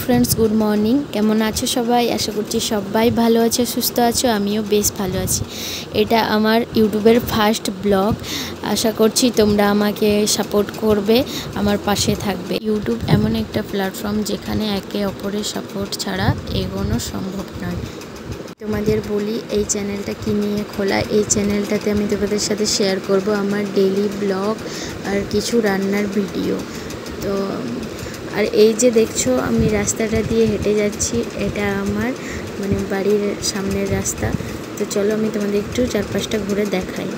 Friends good morning केमन आछो सबाई आशा करछि सबाई भालो आछो सुस्थ आछो आमिओ बेश भालो आछि। एटा आमार यूट्यूबर फार्स्ट ब्लग आशा करछि तोमरा आमाके सापोर्ट करबे आमार पाशे थाकबे। यूट्यूब एमन एकटा प्लैटफर्म जेखाने एके अपरेर सापोर्ट छाड़ा एगोनो सम्भव नय। তোমাদের বলি এই চ্যানেলটা কি নিয়ে খোলা। এই চ্যানেলটাতে আমি তোমাদের সাথে শেয়ার করব আমার ডেইলি ব্লগ আর কিছু রান্নার ভিডিও। তো আর এই যে দেখছো আমি রাস্তাটা দিয়ে হেঁটে যাচ্ছি, এটা আমার মানে বাড়ির সামনের রাস্তা। তো চলো আমি তোমাদের একটু চারপাশটা ঘুরে দেখাই।